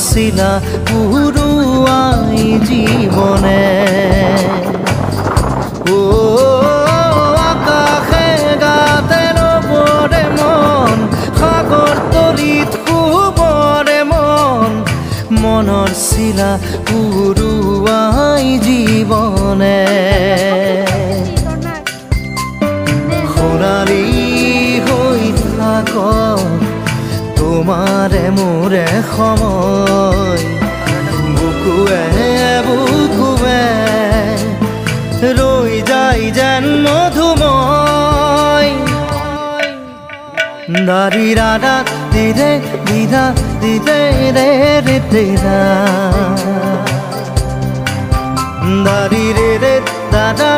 শিলা পুৰুয়াই জীবনে ও আকাশে গাতে ৰবৰে মন সাগৰ তলিত শুবৰে মন মনৰ শিলা পুৰুয়াই জীবনে সোণালী হৈ থাক তোমাৰে মোৰে সময় বুকুৱে বুকুৱে ৰৈ যায় যেন মধুময় দাৰি ৰাধা দিৰে দিদা দিদে ৰে ৰে তেৰা দাৰি ৰে ৰে দাদা